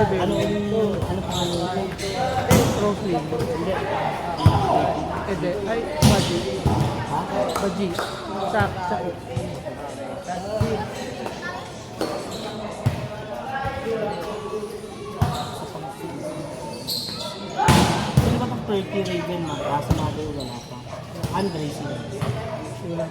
Ano pangalan nito? Trophy. Hindi. Ede. Ay, Baji. Ha? Baji. Sak. Sino ba itong Turkey Raven man? Sa mother wala pa. Andre sila. Wala.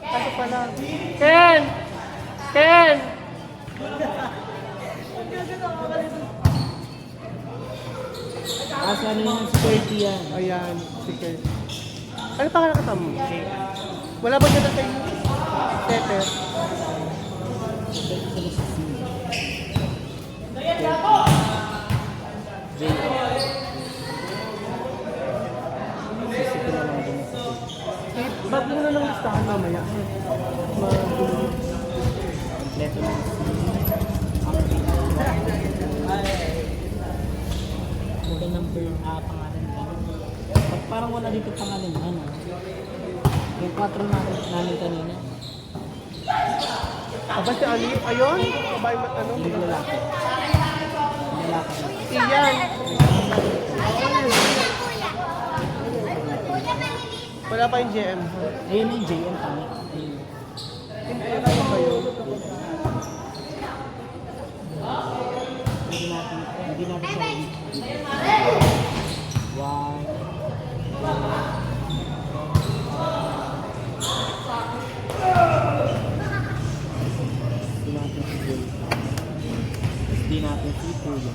Kaso pala. Ken! Ken! Kasi ano yan, si Turkey yan. Ayan, sige. Ano pa nakakita mo? Wala ba dyan tayo? Pepper. Ba't mo na lang listahan mamaya? Magulo. Kompleto na. Wala number, pangalan ba? Parang wala dito pangalan na, ano? Yung 4 namin kanina. Aba si Ali? Ayun? Abay, ano? Yung lalaki. Yung lalaki. Iyan. Wala pa yung GM. Ayun yung JM kami. Hindi ano ba yun? Hindi natin sa one. Hindi natin si Kuya.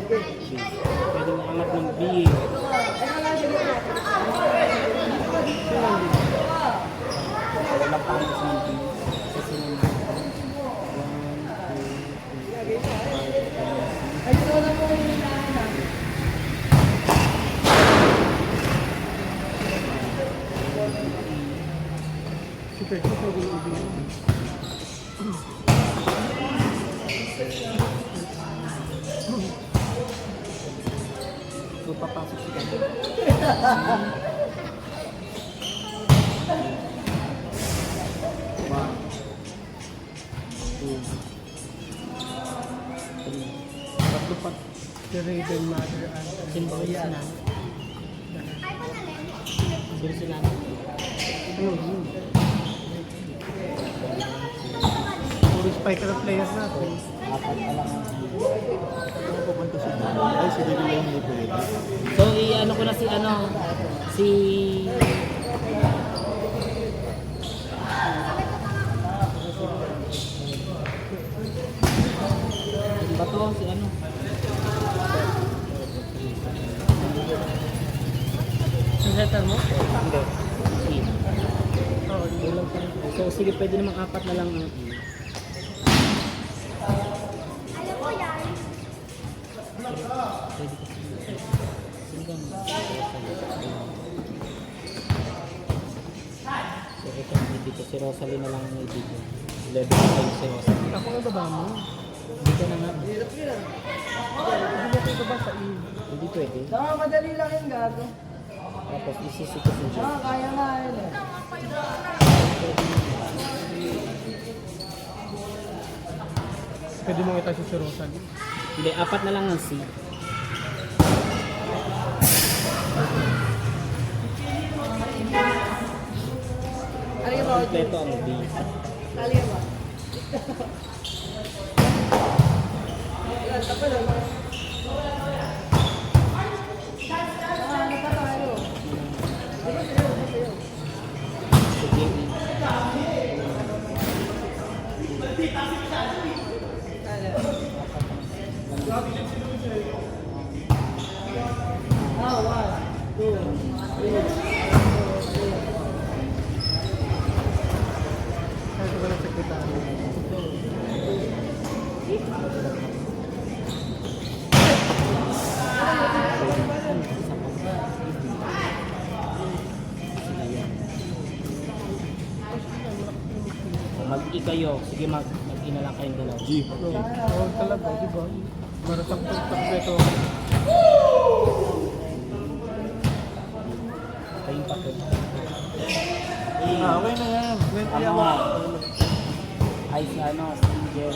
Pwede mo angat ng B. Wala pa ang isang B. Kasi naman. 1, 2, 3, 4, 5, 6, 7, 8, 9. Super, super baby. So, papasok si Ganda. One, two, three. Tatlo pa. The Raven Mother and Sino ba yung sinanay? Sino sinanay? Puro spiker players natin. Apat pa lang. Ano pupunta si Dino? Ay, si Dino yung hindi pwede. So, i-ano ko na si si... Sino ba to? Si ano? Setter mo? Hindi. Si. Oo. Kulang pa rin. So, sige, pwede namang apat na lang ang Pwede kasi. Sino ba mo? So, ito ang dito. Si Rosalie na lang ang ibigay. 11 si Rosalie. Ako ang baba mo. Dito na nga. Hindi mo kayo baba sa iyo. Hindi pwede. Madali lang yung gago. Tapos isisiko si Joe. Kaya nga yun eh. Pwede mo kita si Rosan. Hindi, apat na lang ang C. Ano yung mga Kompleto ang B. Tali ba? Ilan ka pa lang? Ano pa tayo? Sige. Ano? kayo. Sige, mag-ina lang kayong dalawa. G. Oo, talaga, di ba? Para takbo-takbo. Kayong papel. Okay na yan. Ano nga? Ay, si ano, Angel.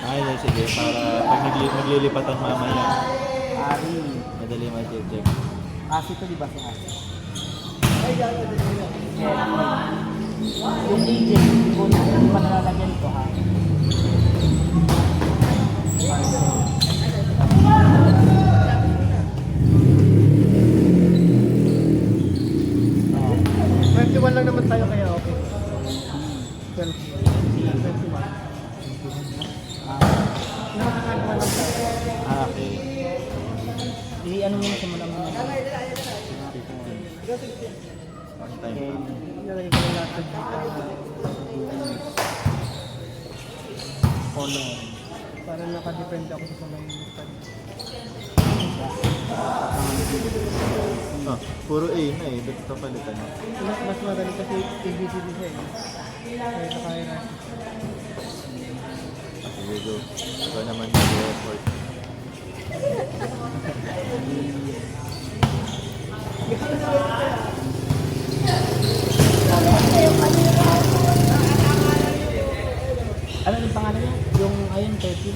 Ay, sige. Para pag maglilipatan mamaya, Ari. madali ma-check. Asi to, di ba si Asi? Yung Angel, hindi ko hindi pa nalalagyan ito ha. Oh. 21 lang naman tayo kaya okay. 12. Nakakagawa lang tayo. Okay. Ano mo sa mga naman? One time. Nalagay ko lang lahat ng Color. para nakadepende ako sa mga stand. Ah, puro A na eh. Ba't ito palitan? Mas madali kasi ABCD siya eh. Kaya sa kaya natin. Sige, go. Ito naman yung effort. Ano yung pangalan niya? Yung ayun, 13.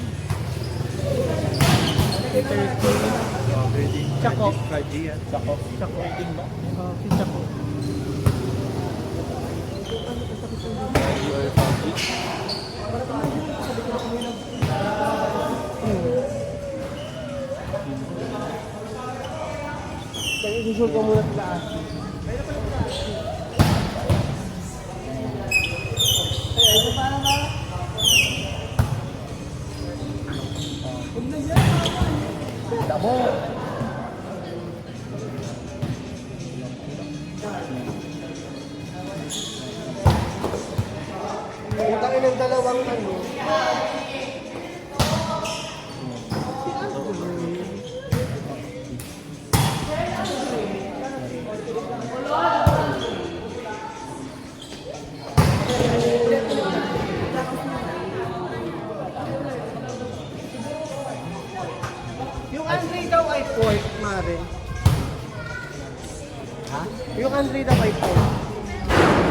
Chako. Sako. Chako. ba? Si Chako. You are public. Kaya isusul ko muna sila Asi. Dabo. Utangin ng dalawang ano. Yung Andre daw ay fourth, Mare. Ha? Yung Andre daw ay fourth.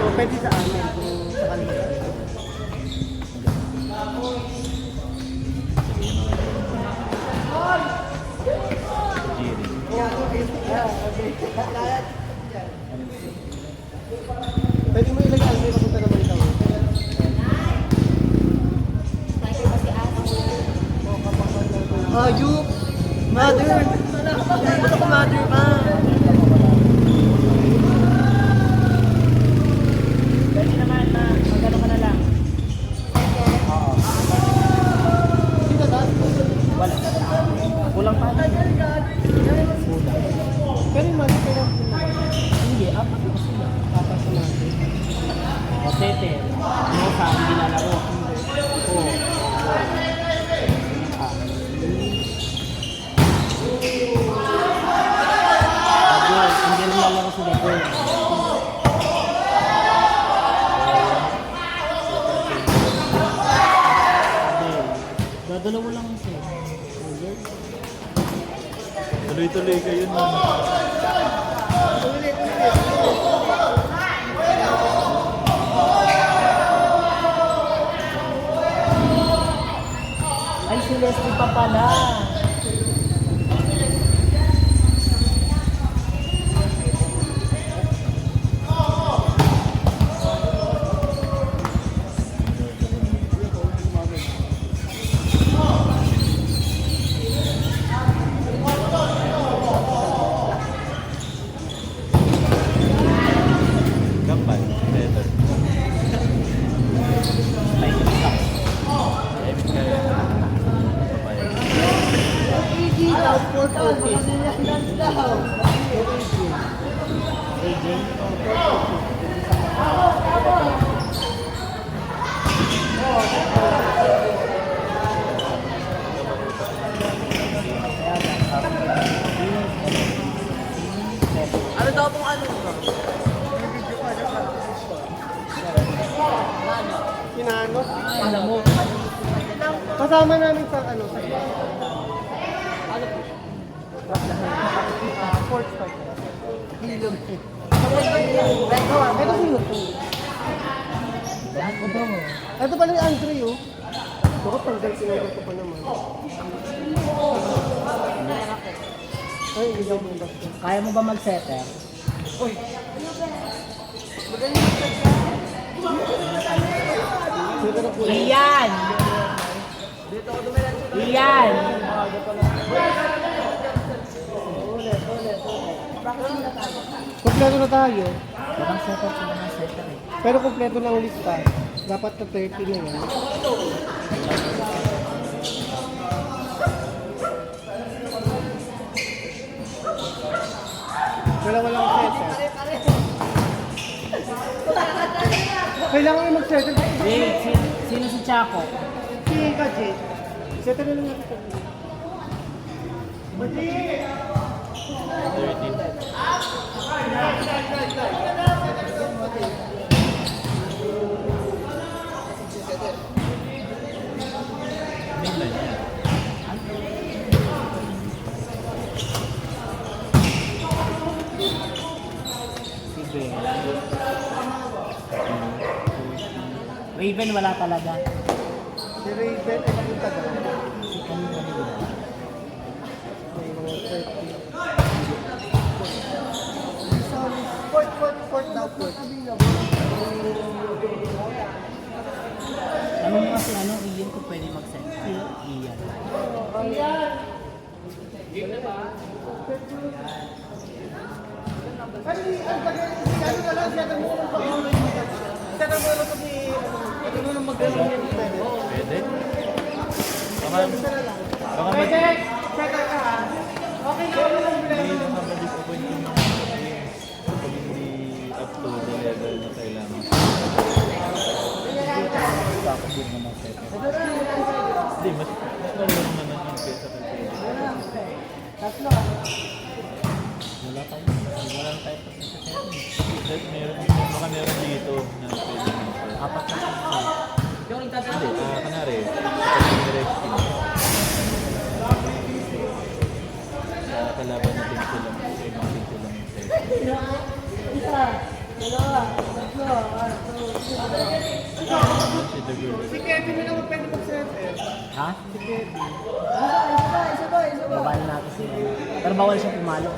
So, pwede sa amin kung sa kanila. Pwede mo ilagay Andre, papunta naman ikaw. Ayup! Mother! Ano ka mother ka? Pwede naman na magano ka na lang. Oo. Sino na? Wala. Kulang pa. Kulang. Pero yung mother ka lang. Hindi, apat na sila. Papa sa mother. O tete. Ano sa hindi lalaro? Oo. Hindi rin lalaro si Dego. Dadalawa lang siya. Tuloy-tuloy kayo na. Ay, si Leslie pa pala. Kampay. Better. Ay, David kayo. Papayag. AJ. Ano daw pong ano ba? Sinano? Alam mo. Kasama namin sa ano, sa sports park. Hilog. Ito sino to? Ito pala yung Andre, oh. Baka tanggal sinagay ko pa naman. Ay, hindi daw mo basket. Kaya mo ba mag-setter? Uy! Iyan! Iyan! Kompleto na tayo. Parang setter sila ng setter eh. Pero kompleto na ang lista. Dapat na 30 na yan. Dalawa lang ang setter. Kailangan yung mag-setter. Wait, sino si Chaco? Si Kaji. Setter na lang natin. Kaji! 13. Mainline yan. Sige. Raven wala talaga. Si Raven ay papunta daw. Si kanina nila. May mga 30. Fourth daw, fourth. Ano mo kasi ano, Ian kung pwede mag-set. Ian. Pwede? Baka hindi naman ma-disappoint yung mga games kapag hindi up to the level na kailangan. Tapos din naman set. Hindi, mas marunong naman yun kaysa kay Pwede. Wala tayo. Wala tayo pa sa set. Set, baka meron dito na pwede mo set. Apat na set. Hindi, kanari, kapag may rescue. Sa kalaban na team sila, kasi mga team sila yung set. Si The Girl. Si Kevin na naman pwede mag-setter. Ha? Si Kevin. Babali natin sila. Pero bawal siya pumalo.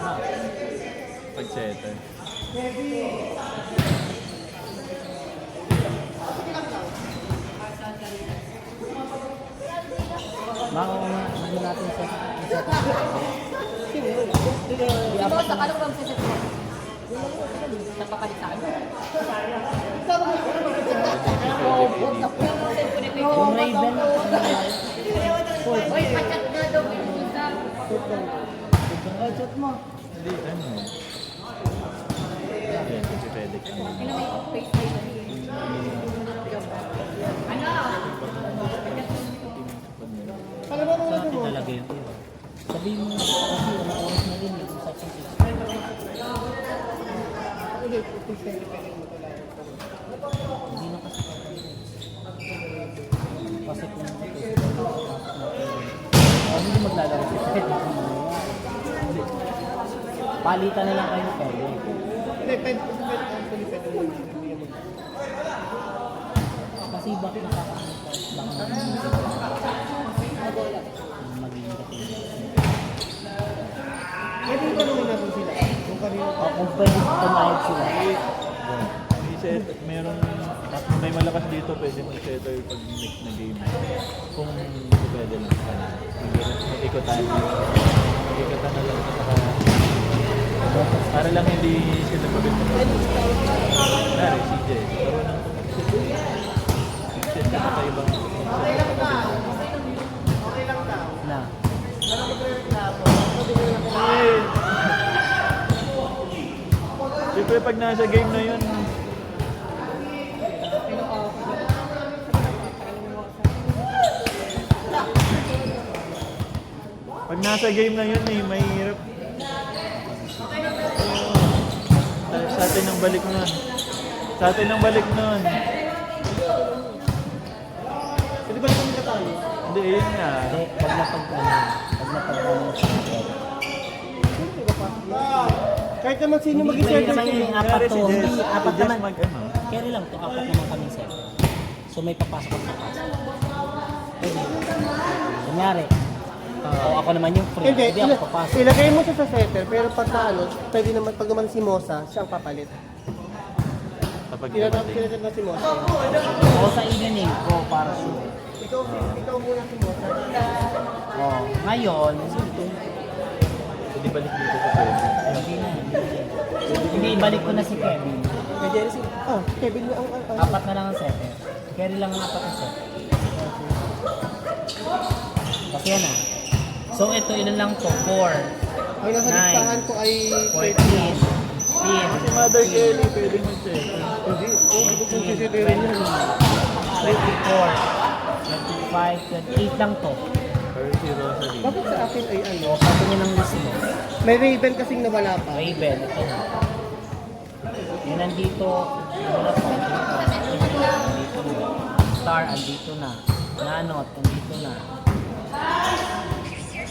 Pag-setter. Baka ano natin set. Set. Boss, akala ko bang sisip mo? Napapalitan. Yung Raven. Uy, pachat na daw. Chat mo. Hindi, ano? Yan, kasi FedEx. Ano may face tayo? Ano? Alam mo Sa ano atin mo? talaga yun. Sabihin mo kasi wala oras na rin. Kung sa check. Hindi na kasi kasi kung hindi maglalaro si Fred. Palitan na lang kayo pwede. Hindi, pwede Kasi bakit nakakaano ka? Baka maging katulad. Pwede yung tanongin natin sila. Kung kanino pa. Kung pwede pumayag sila. May set, may malakas dito, pwede mag-setter pag next na game. Kung pwede lang sa kanila. Mag-ikotan na lang sa para lang hindi sila mabito. Dari, CJ. Marunong set na sa ibang Na. siyempre pag nasa game na yun, pag nasa game na yun may hirap. Sa atin ang balik nun. tayo. Hindi, yun nga. Hindi, pag napag Kahit naman sino Hindi, mag-i-serve naman sila. yung apat to. Jess, Hindi, apat si Jess naman. mag-ano. Carry lang to, apat naman kami setter. So may papasok at papasok. Pwede. Kunyari, o ako naman yung free, Hindi, hindi ako papasok. ilagay mo siya sa setter, pero pag ano, pwede naman, pag naman si Mosa, siya ang papalit. Kapag Tinatanong na si Mosa. O sa evening ko para sure. Ikaw muna si Mosa. O, ngayon, hindi balik dito sa pwede. hindi na. Hindi, ibalik ko na si Kevin. Kevin mo ang Apat na lang ang setter. Carry lang ang apat ang setter. Kasi yan ah. So ito, ilan lang to? 4, Ang nasa Nine. listahan ko ay 14, 15, Si Mother Kelly, pwede mag-check. Hindi, hindi ko considerin yan. 24, 25, 28 lang to. Pero si Rosalie. Bakit sa akin ay ano? O, sabi niya ng list mo. May Raven kasing nawala pa. Raven, ito na. Yan nandito. Ano na po? Andito na. Star, andito na. Nanot, andito na.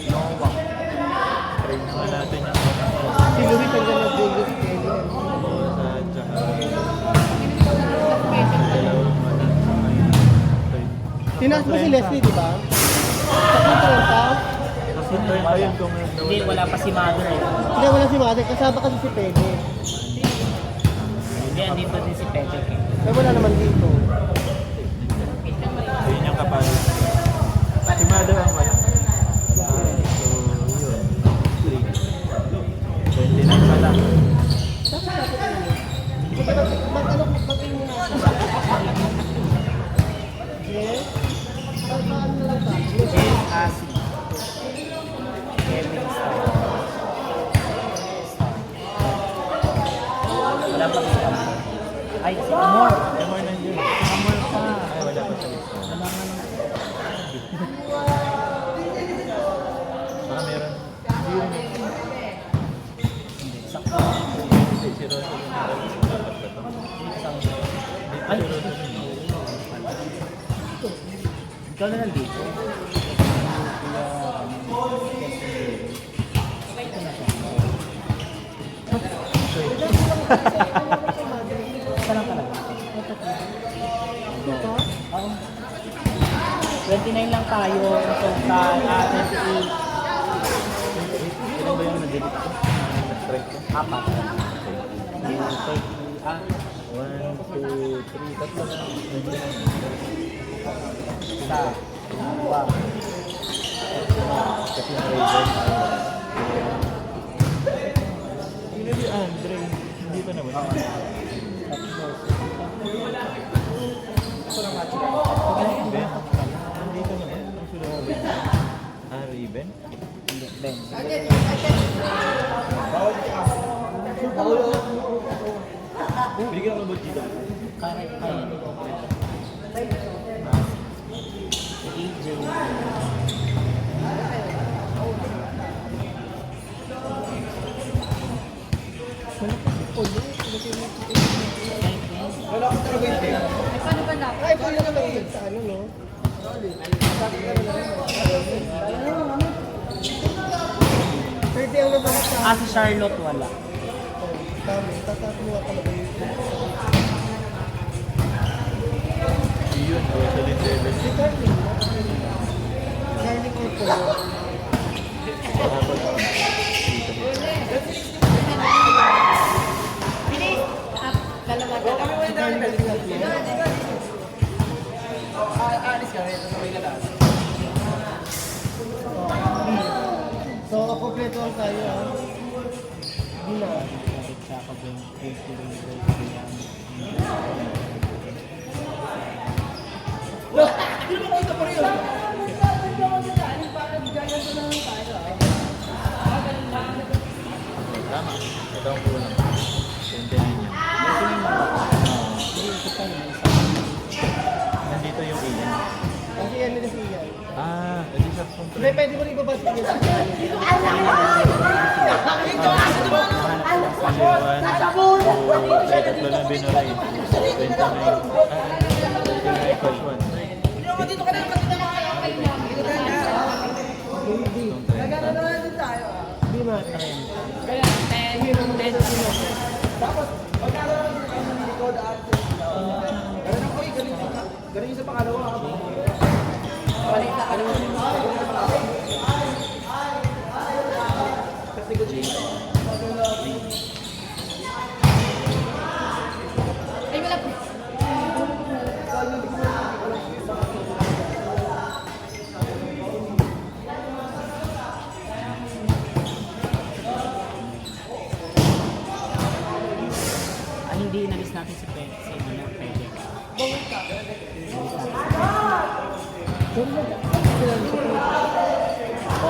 Noah. Try naman natin yung mga Si Louis kanya na Julius Kelly. Rosa, tsaka dalawang mata. Tinaas mo si Leslie, di ba? Sa 30. Kasi turn pa yun kung Hindi, wala pa si Mother eh. Hindi, wala si Mother. Kasama kasi si Pede. Hindi, andito din si Pedek eh. Ay, wala naman dito. Ayun yung kapalit. Si Mother ang wala. So, yun. 29 pa lang. Yes? Paano na lang tayo? Jess, Asi. Kevin, Star. Wala pa si Amor. Ay, si Amor. Yung more nandiyan. Si Amor pa. Ay, wala pa sa lista. Wala nga lang. Baka meron. Hindi rin. Hindi, sakto. Hindi, si Rosa yung dapat ba to? Ay, Dito si Rosa rin. ikaw na nandito. Isa lang talaga. Oo. 29 lang tayo. Total, 28. Sino ba yung nag-delete ko? Nag-strike ko? Apat. 1, 2, 3, tatlo na. Isa. Dalawa. Kasi yung Raven. Sino si Andre? Hindi pa naman. Tatlo. Ben? Nandito naman. Ang sunod. Raven? Hindi, Ben. Bigyan mo ba dito? Kaya nito. AJ. Paano ba na? Ay, paano na lang sa ano, no? Pwede ang naman sa Si Charlotte wala. kami. Tatapos mo talaga yun. Yun, Rosalind Raven. Si Carly. Carly ko po. Dapat dito. Dalawa. Si Carly kasi nga po. So, kompleto ang tayo, ha? Hindi na. Tama. Ito ang kulang. 29 yan. Nandito yung Ian. Kasi yan nila siya. Edi sa Hindi, pwede mo rin ibabasa yun. Tatlo lang binuray. 29. 29 plus 1. Sige ba? 30. Kaya 10 Ganun yung sa pangalawa. Balita ka naman. Ay, wala po. Hindi inalis natin si Pwede. Si Nino Pwede.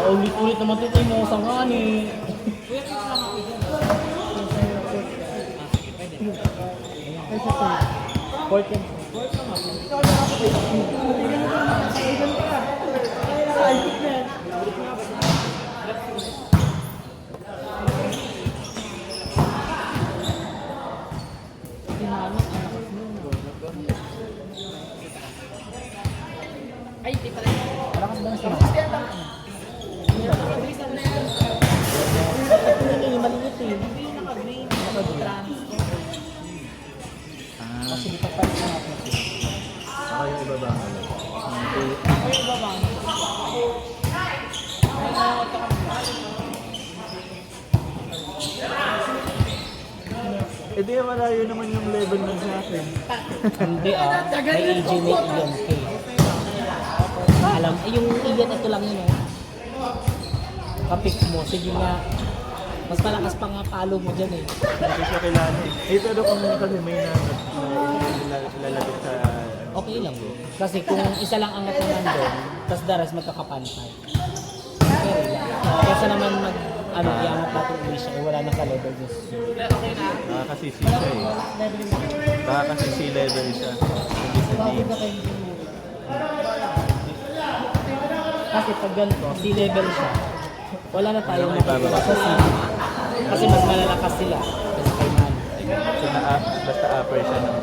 Ulit-ulit naman ito yung mga sangan eh. Ay, sa to. Pork and Ay, di pala. malakas ba ang sangan? Maliit eh. Naka-green. Kasi di pa pala sa natin. Saka yung iba ba? Ay, baba. Eh di malayo naman yung level nun sa akin. Hindi may AJ may Ian K. Alam, yung Ian ito lang yun Kapik mo, sige nga. Mas malakas pa nga palo mo dyan eh. Hindi ko siya kilala eh. Eh pero kung kasi may lalagay sa... Okay lang yun. Kasi kung isa lang angat na nandun, tas daras magkakapantay. Okay lang. Kesa naman iangat natin uwi siya, wala nang ka-level dyan. Baka kasi C siya eh. Baka kasi C level siya. Hindi sa D. Kasi pag ganito, C-level siya, wala na tayong Wala na makukuha sa C. Kasi mas malalakas sila kasi kay Man. So basta upper siya ng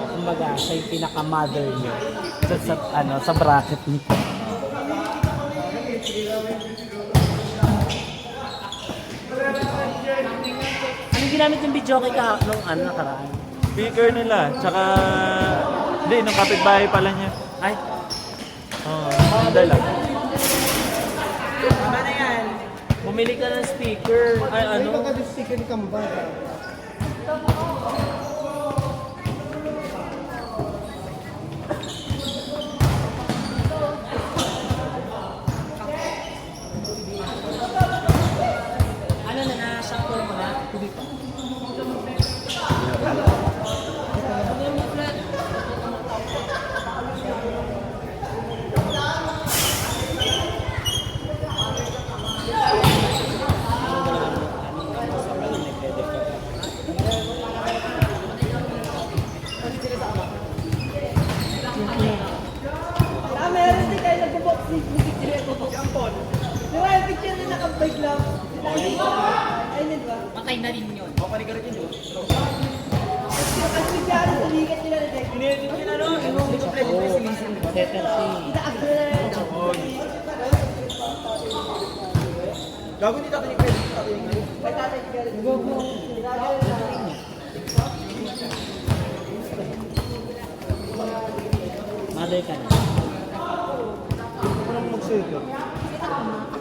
Kumbaga, siya yung pinaka-mother niyo sa bracket nito. Anong ginamit yung video kay nung nakaraan? speaker nila. Tsaka... Hindi, nung kapitbahay pala niya. Ay, Oo, dala. Tama na yan. bumili ka ng speaker. Ay, Ay, baka di sticker ni Kamba. Ano na, sample mo na? Tubig pa. Meron din kayo nagbo-boxing. Di ba yung picture na nakabike lang? Ayun ba? Patay na rin yun. Ang picture sa ligat nila na deck. Setter C. Gago ni tatay ni Fred. May tatay ni Fred. Mother ka na. Parang mag-sticker.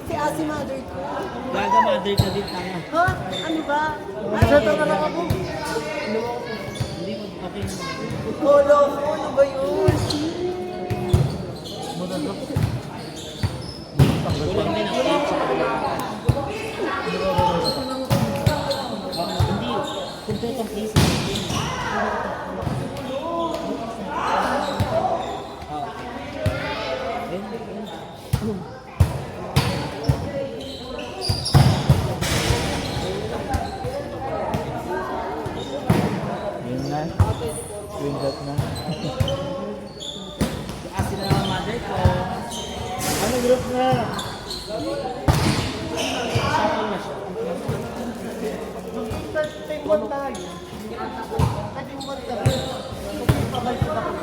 Si Asi Mother ko. Gaga mother ka din tanga. Ha? Ano ba? Set na lang ako. Hindi mo okay naman. Lolo ko, ano ba yun? Kulang din ang tape sa kabila. Hindi. Kompletong case. Yun na. Screenshot na. Kasi na naman mother ko. Ano group na? Sample na siya. Take one tayo. Take one tayo. Pabalik na ako.